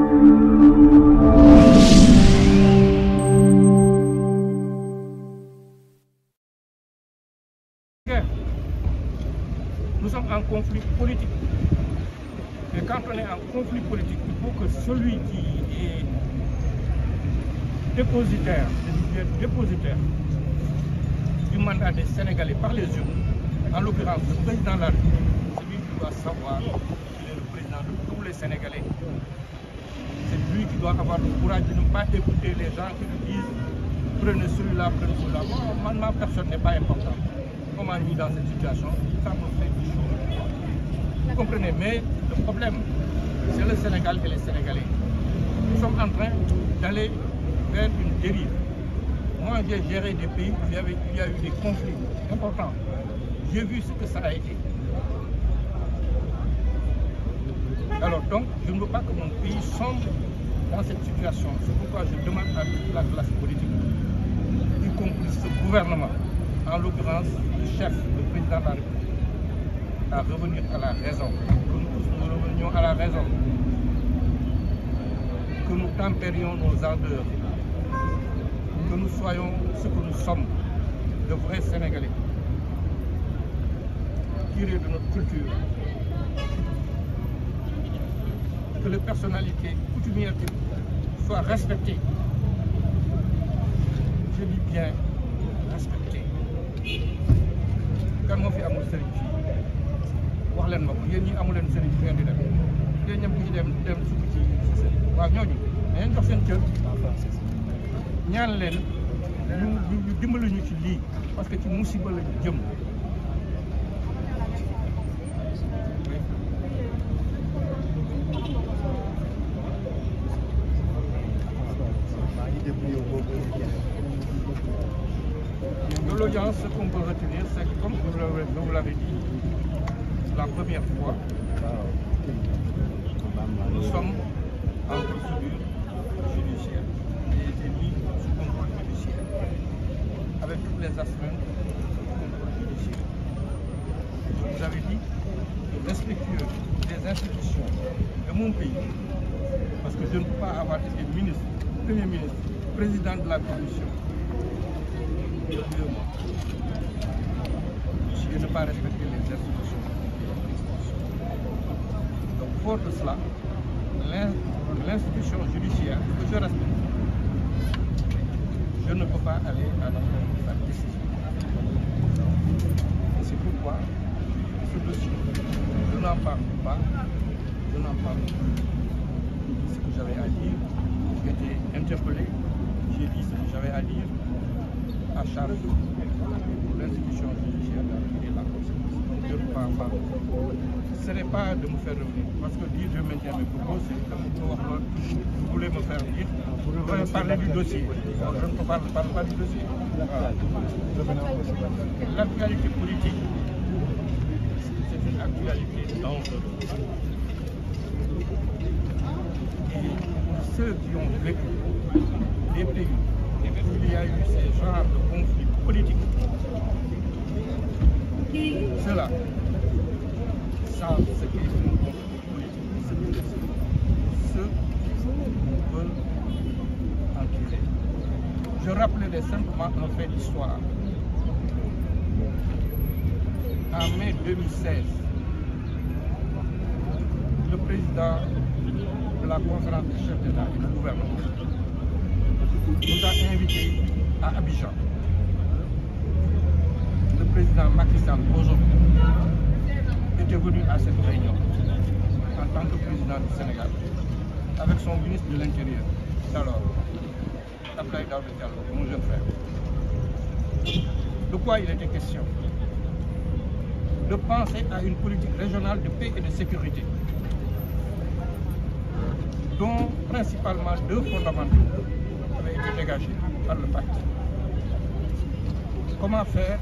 Nous sommes en conflit politique. Et quand on est en conflit politique, il faut que celui qui est dépositaire du mandat des Sénégalais par les urnes, en l'occurrence le président de la République, celui qui doit savoir qu'il est le président de tous les Sénégalais. C'est lui qui doit avoir le courage de ne pas écouter les gens qui nous disent prenez celui-là, prenez celui-là. Moi, ma personne n'est pas importante. On m'a mis dans cette situation, ça me fait du chaud. Vous comprenez, mais le problème, c'est le Sénégal et les Sénégalais. Nous sommes en train d'aller vers une dérive. Moi, j'ai géré des pays où il y a eu des conflits importants. J'ai vu ce que ça a été. Alors donc, je ne veux pas que mon pays sombre dans cette situation. C'est pourquoi je demande à toute la classe politique, y compris ce gouvernement, en l'occurrence le chef, le président de la République, à revenir à la raison. Que nous tous nous revenions à la raison. Que nous tempérions nos ardeurs. Que nous soyons ce que nous sommes, de vrais Sénégalais. Tirés de notre culture. Que les personnalités coutumières soient respectées. Je dis bien respectées. Kan moo fi amul sëriñ fii wax leen ma ko yéen ñi amu leen sëriñ fi ngeen di dem yéen ñëpp ku ci dem sukk ci waaw ñooñu dañu jox seen cër ñaan leen ñu dimbali ñu ci lii parce que ci musiba la jëm. De l'audience, ce qu'on peut retenir, c'est que comme vous l'avez dit la première fois, nous sommes en procédure judiciaire et été mis sous contrôle judiciaire, avec toutes les astreintes du contrôle judiciaire. Je vous avais dit, respectueux des institutions de mon pays, parce que je ne peux pas avoir été ministre, premier ministre, président de la commission. Si je ne pas respecter les institutions. Donc, fort de cela, l'institution judiciaire que je respecte, je ne peux pas aller à la décision. Et c'est pourquoi ce dossier, je n'en parle pas, je n'en parle plus. Ce que j'avais à dire, j'ai été interpellé, j'ai dit ce que j'avais à dire à charge de l'institution judiciaire et la conséquence. Je ne parle pas. Ce n'est pas de me faire revenir, parce que dire je maintiens mes propos, c'est comme vous voulez me faire dire, vous voulez parler du dossier. Je ne parle pas du dossier. Voilà. L'actualité politique, c'est une actualité dangereuse. Et ceux qui ont vécu des pays où il y a eu ces genres de conflits politiques, ceux-là savent ce qu'est une conflit politique, ceux qui veulent en tirer. Je rappellerai simplement un fait d'histoire. En mai 2016, le président de la conférence des chefs d'État et de gouvernement nous a invités à Abidjan. Le président Macky Sall aujourd'hui était venu à cette réunion en tant que président du Sénégal avec son ministre de l'Intérieur, alors Abdoulaye Daouda Diallo, mon jeune frère. De quoi il était question? De penser à une politique régionale de paix et de sécurité, dont principalement deux fondamentaux avaient été dégagés par le pacte. Comment faire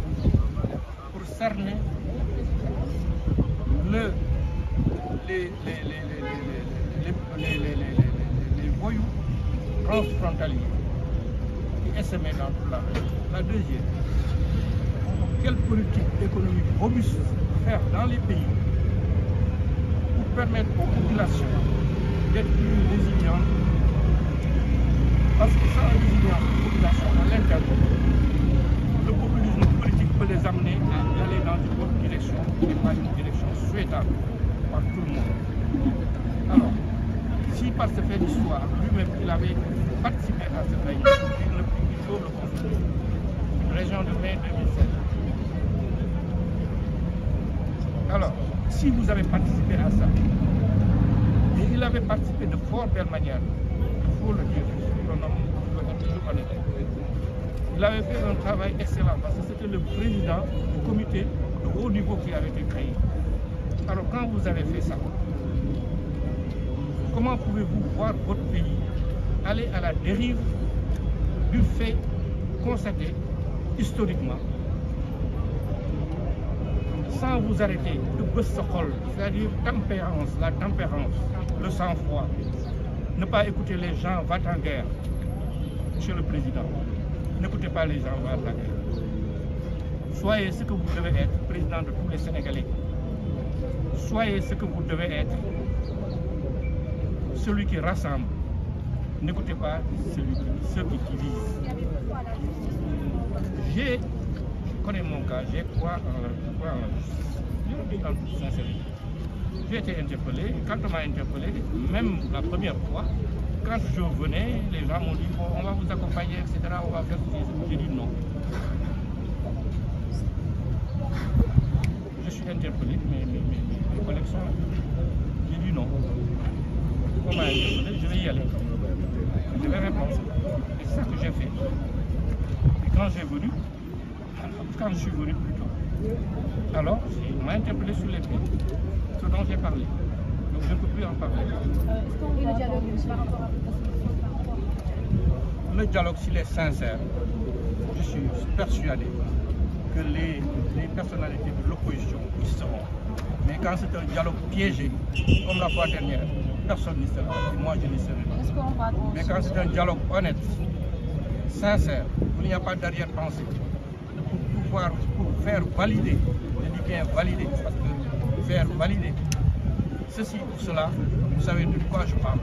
pour cerner les voyous transfrontaliers qui essaimaient dans toute la région. La deuxième, quelle politique économique robuste faire dans les pays pour permettre aux populations d'être plus résilient. Parce que sans résilience de la population à l'intérieur, le populisme politique peut les amener à aller dans une autre direction, qui n'est pas une direction souhaitable par tout le monde. Alors, si par ce fait d'histoire, lui-même il avait participé à ce pays, il faut le confirmer. Une région de mai 2016. Alors, si vous avez participé à ça, et il avait participé de fort belle manière, il faut le dire, le nom doit être toujours honnête. Il avait fait un travail excellent parce que c'était le président du comité de haut niveau qui avait été créé. Alors quand vous avez fait ça, comment pouvez-vous voir votre pays aller à la dérive du fait constaté historiquement sans vous arrêter de bustocol, c'est-à-dire tempérance, la tempérance, le sang-froid, ne pas écouter les gens va en guerre, monsieur le président, n'écoutez pas les gens va en guerre. Soyez ce que vous devez être, président de tous les Sénégalais. Soyez ce que vous devez être, celui qui rassemble. N'écoutez pas ceux qui divisent. Je connais mon cas, je crois en justice. Je le dis en toute sincérité. J'ai été interpellé. Quand on m'a interpellé, même la première fois, quand je venais, les gens m'ont dit bon, on va vous accompagner, etc. On va faire ce. J'ai dit non. Je suis interpellé, mes collègues sont là. J'ai dit non. On m'a interpellé, je vais y aller. Je vais répondre. Et c'est ça que j'ai fait. Et quand je suis venu plus tôt, alors on m'a interpellé sur les faits, ce dont j'ai parlé. Donc je ne peux plus en parler. Le dialogue, s'il est sincère, je suis persuadé que les personnalités de l'opposition y seront. Mais quand c'est un dialogue piégé, comme la fois dernière, personne n'y sera. Et moi, je n'y serai pas. Mais quand c'est un dialogue honnête, sincère, où il n'y a pas d'arrière-pensée, pour faire valider, je dis bien valider, parce que faire valider ceci ou cela, vous savez de quoi je parle.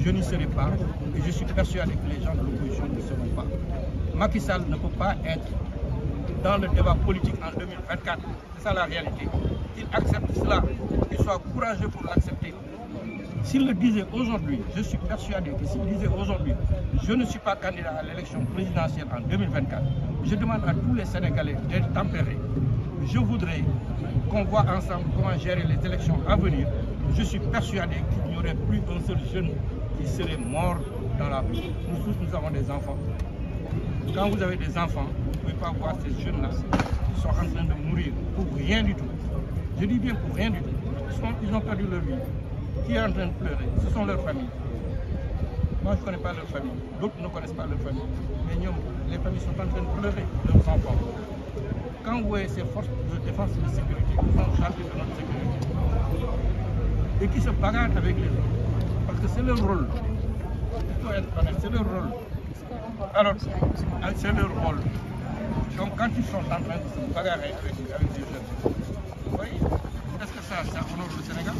Je n'y serai pas et je suis persuadé que les gens de l'opposition ne seront pas. Macky Sall ne peut pas être dans le débat politique en 2024. C'est ça la réalité. Qu'il accepte cela, qu'il soit courageux pour l'accepter. S'il le disait aujourd'hui, je suis persuadé que s'il disait aujourd'hui, je ne suis pas candidat à l'élection présidentielle en 2024, je demande à tous les Sénégalais d'être tempérés. Je voudrais qu'on voit ensemble comment gérer les élections à venir. Je suis persuadé qu'il n'y aurait plus un seul jeune qui serait mort dans la rue. Nous tous, nous avons des enfants. Quand vous avez des enfants, vous ne pouvez pas voir ces jeunes-là qui sont en train de mourir pour rien du tout. Je dis bien pour rien du tout. Ils ont perdu leur vie. Qui est en train de pleurer? Ce sont leurs familles. Moi, je ne connais pas leur famille. D'autres ne connaissent pas leur famille. Mais nous, les familles sont en train de pleurer leurs enfants. Quand vous voyez ces forces de défense et de sécurité qui sont chargées de notre sécurité et qui se bagarrent avec les autres, parce que c'est leur rôle. Il faut être honnête, c'est leur rôle. Alors, c'est leur rôle. Donc, quand ils sont en train de se bagarrer avec des jeunes, vous voyez, est-ce que ça honore le Sénégal?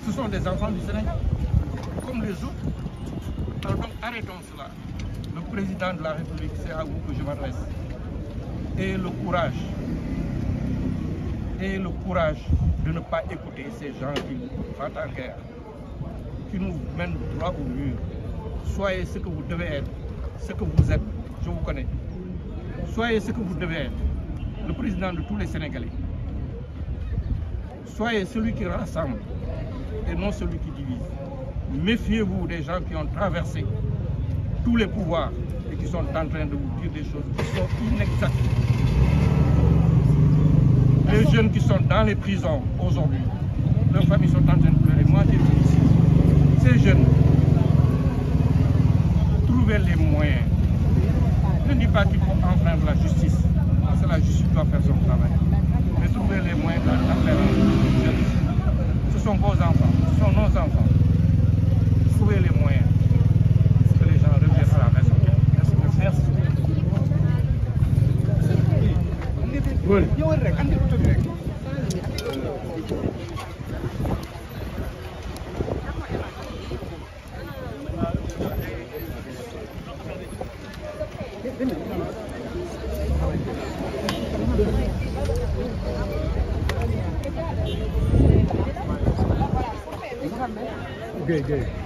Ce sont des enfants du Sénégal, comme les autres. Alors donc arrêtons cela. Le président de la République, c'est à vous que je m'adresse. Et le courage de ne pas écouter ces gens qui nous battent en guerre, qui nous mènent droit au mur. Soyez ce que vous devez être, ce que vous êtes, je vous connais. Soyez ce que vous devez être, le président de tous les Sénégalais. Soyez celui qui rassemble et non celui qui divise. Méfiez-vous des gens qui ont traversé tous les pouvoirs et qui sont en train de vous dire des choses qui sont inexactes. Les jeunes qui sont dans les prisons aujourd'hui, leurs familles sont en train de pleurer. Moi, j'ai dit ici, ces jeunes, trouvez les moyens. Je ne dis pas qu'il faut enfreindre la justice, parce que la justice doit faire son travail. Mais trouvez les moyens de la tempérance. Ce sont vos enfants, ce sont nos enfants. Trouvez les moyens pour que les gens reviennent à la maison. Merci. Gueye. Gueye.